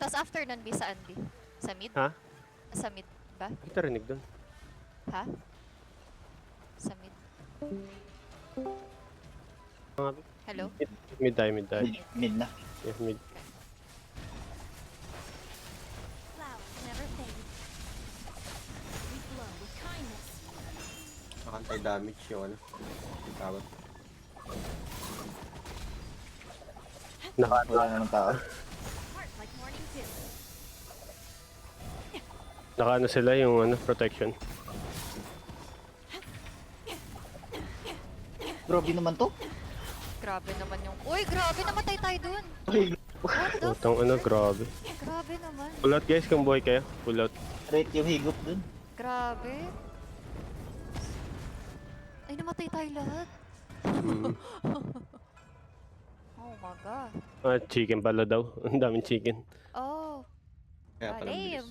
Tapos after nun, B, saan, B? Sa mid? Ha? Sa mid ba? Kita rinig dun. Ha? Sa mid. Mga Hello? mid tayo, mid tayo. Mid na. Yeah, mid. Flowers never fade. We glow with kindness. Anti-damage yung ano. Yung tawag. Wala na ng tao. Heart like morning dew. Naka ano sila yung ano, protection. Grabe naman to. Grabe naman yung... Uy, grabe! Namatay tayo dun! Ay, What the Utang ano, grabe. Grabe naman. Pull out guys kung buhay kayo. Pull out. rate yung higop dun. Grabe. Ay, namatay tayo lahat. Mm. Oh my God. Ah, chicken pala daw. Ang daming chicken. Oh. Kaya pala bilis. Alim.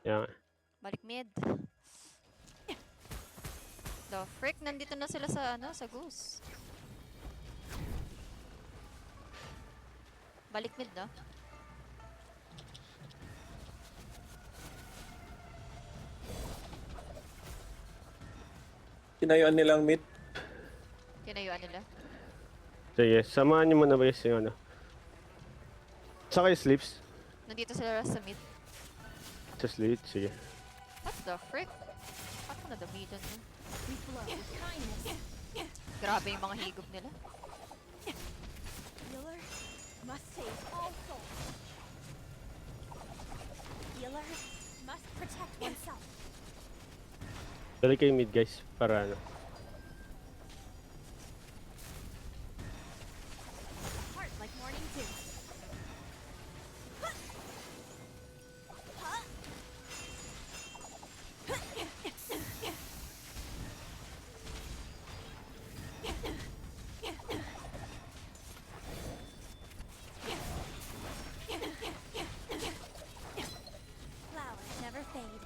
Yeah. Balik mid. The frick, nandito na sila sa ano, sa goose. Balik mid, no? Tinayuan nilang mid. Tinayuan nila. Sige, samahan niyo muna ba yung ano. Sa kayo sleeps? Nandito sila sa mid. Sa sleep, sige. What the frick? Paano na damitan yun? We glow with kindness. Grabe yung mga higop nila. Healer must save all souls. Healer must protect oneself. Dali kayo mid guys, para ano. Heart like morning dew. Flowers never fade.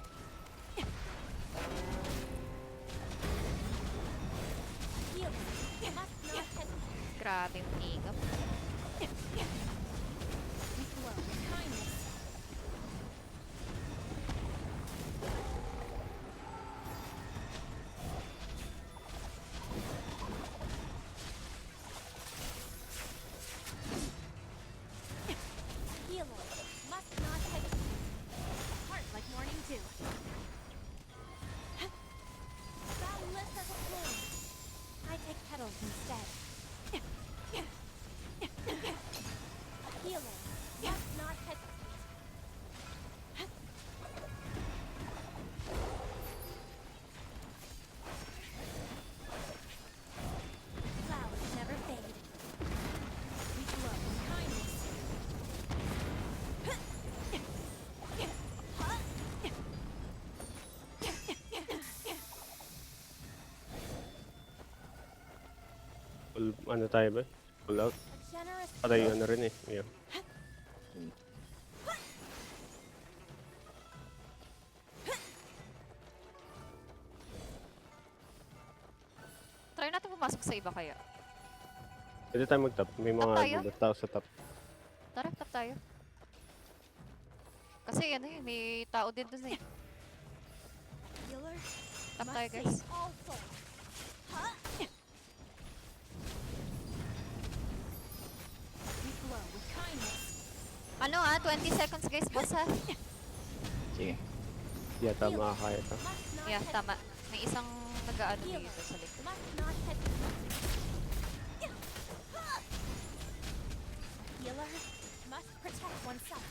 Healer must not hesitate. Grabe yung higop. We glow with kindness. Healer must not hesitate. Heart like morning dew. Boundless as a plume. I take petals instead. Healer must not hesitate. Flowers never fade. We glow with kindness. Pull, ano tayo ba? Pull out. A generous Patay yun na rin eh. Yeah. Try natin pumasok sa iba kaya. Pwede tayo mag-top. May Top tayo? mga tao sa top. Tara, tap tayo. Kasi ano yun, may tao din dun eh. healer Tap must tayo guys. save all souls. We glow with kindness. Ano 20 seconds guys, boss ha? Sige. Yata makakaya to. Must not Yeah, hesitate. tama. May isang nag-ano Healer dito sa likod. must not hesitate. Healer must protect oneself.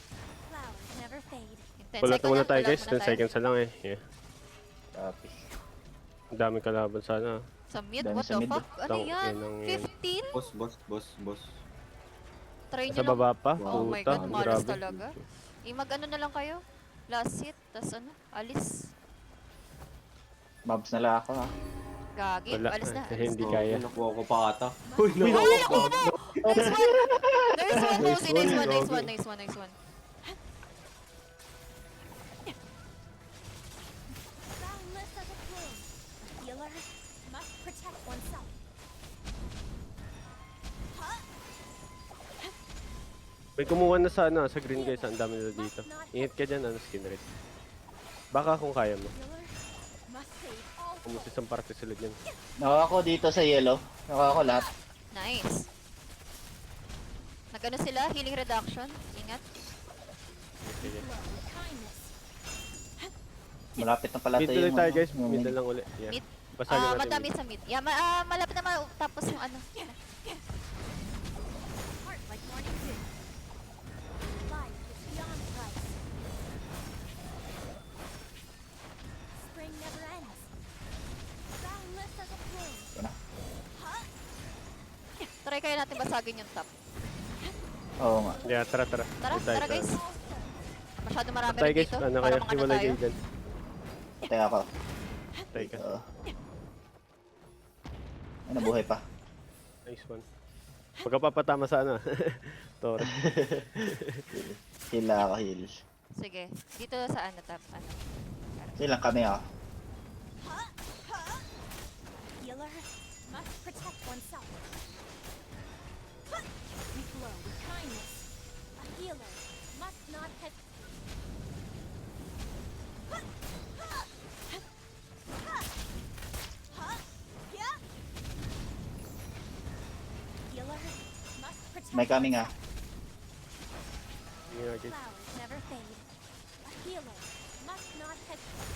Flowers never fade. Yung 10 Pull out second muna yan, tayo pull out guys. muna 10 tayo. seconds na lang eh. Yeah. Copy. Ang daming kalaban sana. Sa mid, Dami what sa the mid. fuck? Ano Tang- yan? inang yan. 15? Boss. Try nyo Sa lang. baba pa? Oh my Puta, god, malas grabe. talaga. Mag-ano na lang kayo. Last hit, tas ano, alis. Mobs na lang ako ha. Gagi, Wala. alis na. Eh, Alis hindi na. kaya. Nakuha ko pa ata. Uy, Ay, nakuha ko. Nice one! Nice one, Mosey. Nice one, nice Grabe. one, nice one, nice one. Boundless as a plume. A healer must protect oneself. May kumuha na sa ano, sa green guys, ang dami nila dito. Ingat ka dyan, ano, skin red. Baka kung kaya mo. Healer must save all Kumus isang parte sila dyan. Nakuha ko dito sa yellow. Nakuha ko lahat. Nice. Nag-ano sila? Healing reduction. Ingat. Sige. with kindness. Malapit na pala Mid ito ulit yung tayo guys, yung mid na lang ulit. Yeah. Mid. Basagin natin Madami mid. sa mid. Yeah, malapit na tapos yung ano. Heart like morning dew. Life is beyond price. Spring never ends. Boundless as a plume. Ito na. Try kaya natin basagin yung top. Oo nga. Yeah, tara. Tara, Mid tayo, tara guys. Masyado marami Tayo rin guys, dito. ano Para kaya, makano hiwalay tayo. kayo dyan. Teka ako. Tayo ka. Ano, buhay pa. Nice one. Pagka papatama sa ano, Tore. Heal lang ako, heal. Sige. Dito sa ano top. Ano. Heal lang kami ah. Healer must protect oneself. We glow with kindness. A healer must not hesitate. Healer must protect May coming ah. Sige nga guys. Flowers never fade. A healer must not hesitate.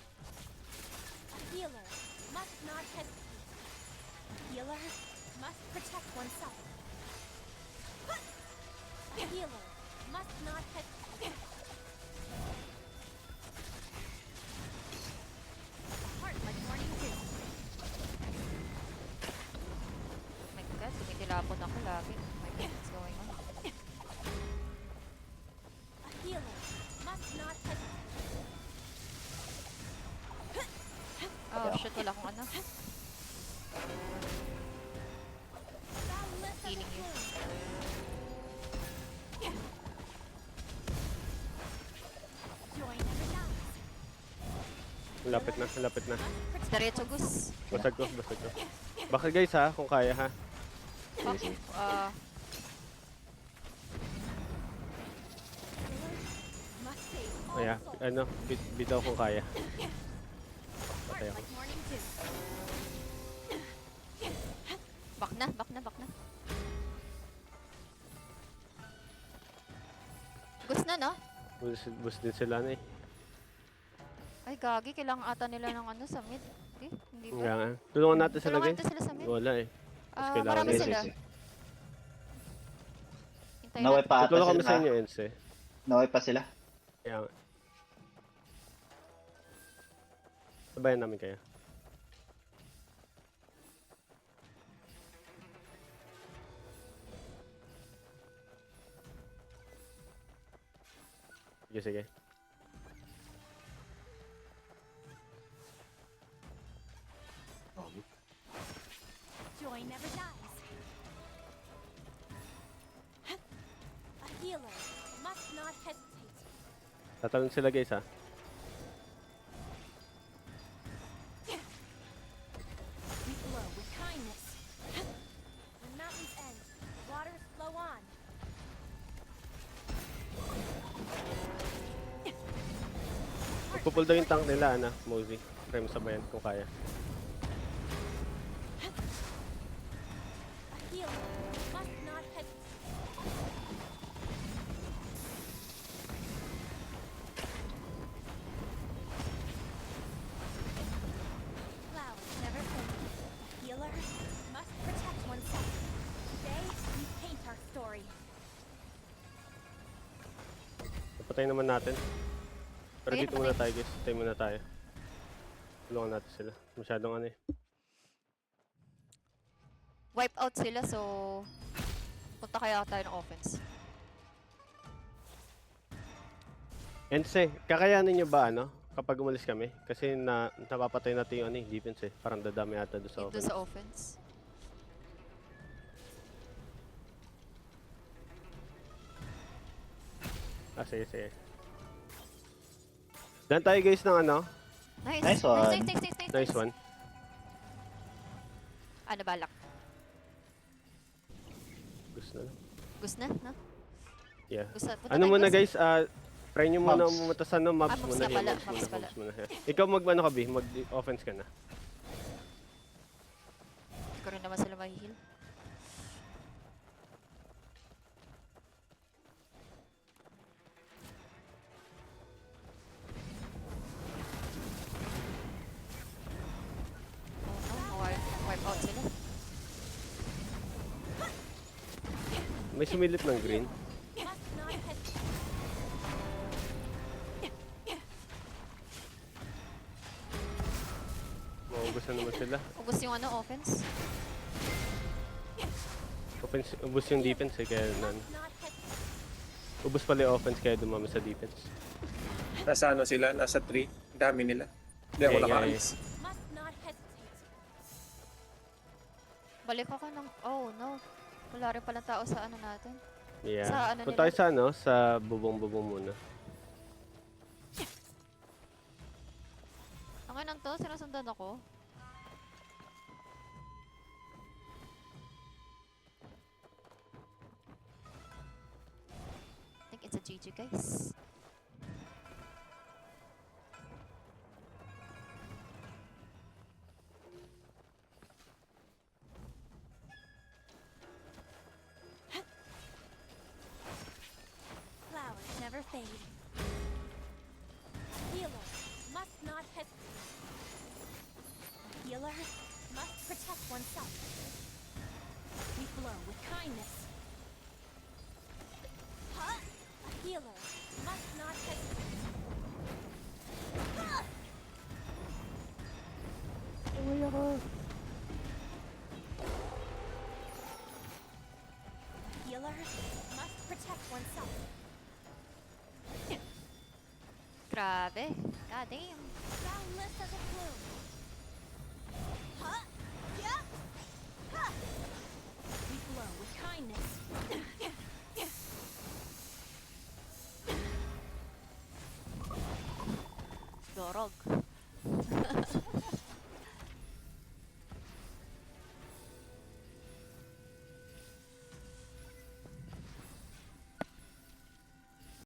A healer must not hesitate. Healer must protect oneself. A healer must not hesitate. A heart like morning dew. Oh my god, tumitilapon ako lagi. Oh my god, what's going on? A healer must not hesitate. Oh shit, wala akong ano. Boundless as a Healing you. plume. Joy never dies. Malapit na, malapit na. Must protect Diretso oneself. Gus. Basag ko. Baka guys ha, kung kaya ha. Fuck. Healer must save all Kaya, souls. ano, bitaw kung kaya. Heart Patay ako. like morning dew. Back na, back na, back na. Gus na, no? Boost din sila na eh. Ay, gagi. Kailangan ata nila ng ano sa mid. Hindi Nga ba? nga. Tulungan natin sila Tulungan guys. natin sila sa mid. Wala eh. kailangan Marami nila. sila. Yes, yes. Hintayin Naway natin. pa ata Tutulong kami sa sila. inyo, Ense. Naway pa sila. Kaya nga. Sabayan namin kayo. Sige, sige. Joy never dies. A healer must not hesitate. Tatalon sila guys ha. We glow with kindness. When mountains end, waters flow on. Pupul daw yung tank nila, ano, Mosey. Try mo sabayan kung kaya. A healer must not hesitate. Flowers never fade. A healer must protect oneself. Today, we paint our story. Napatay naman natin. Pero Ayun, dito muna tayo guys. Tayo muna tayo. Tulungan natin sila. Masyadong ano eh. Wipe out sila, so... Punta kaya tayo ng offense. Ense, kakayanin nyo ba ano? Kapag umalis kami? Kasi napapatay natin yung ano eh, defense eh. Parang dadami ata doon sa Dito offense. sa offense. Ah, sige, sige. Dan tayo guys ng ano? Nice. Nice one. Nice. Nice one. Ano balak? Gusto na lang. Gusto na, no? Yeah. Gusto, punta Ano tayo, muna boss. guys, try nyo muna Mobs. pumunta sa ano, mobs mobs muna. na Yeah, pala, mobs mobs muna, pala. mobs muna. Yeah. Ikaw mag-ano ka, B? Mag-offense ka na. Hindi ko rin naman sila mahihil. Oh no, wipe out sila. May sumilip ng green. Must not hesitate. Maubusan naman sila. Ubus yung ano, offense. Offense, ubus yung defense eh, kaya Must not hesitate. ubus pala yung offense kaya dumami sa defense. Nasa ano sila? Nasa 3. Dami nila. Hindi ako Yeah, yeah, nakaalis. Must not hesitate. Balik ako ng... Oh no. Wala rin palang tao sa ano natin. Yeah. Sa ano Punta tayo nila? sa ano, sa bubong-bubong muna. Ang anong to, sinusundan ako. I think it's a GG, guys. Flowers never fade. Healer must not hesitate. A healer must protect oneself. We flow with kindness. A healer must not hesitate. A healer must protect oneself. Grabe. God damn. Boundless as a plume. Huh? Yeah? Huh? We flow with kindness. Dorog.